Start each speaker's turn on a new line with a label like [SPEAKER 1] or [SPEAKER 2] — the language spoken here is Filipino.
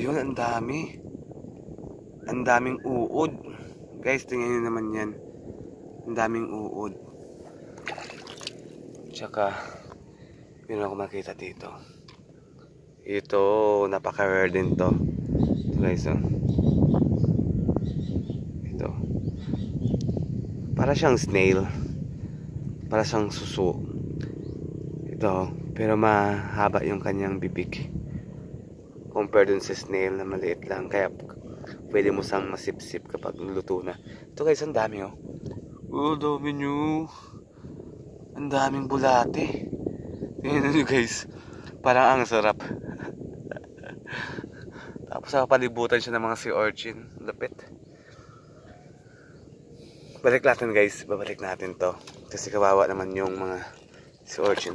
[SPEAKER 1] Ayun, ang dami. Ang daming uod. Guys, tingnan nyo naman yan. Ang daming uod. Tsaka, meron ako makita dito. Ito, napaka-rare din to. Ito guys, oh. Ito. Para siyang snail. Para siyang suso. Ito, pero mahaba yung kanyang bibig. Compare dun sa snail na maliit lang. Kaya pwede mo sang masipsip kapag luto na. Ito guys, ang dami oh. Oh, dami nyo. Ang daming bulate. Tingnan nyo guys. Parang ang sarap. Tapos palibutan siya ng mga sea urchin. Lapit. Balik natin guys. Babalik natin to. Kasi kawawa naman yung mga sea urchin.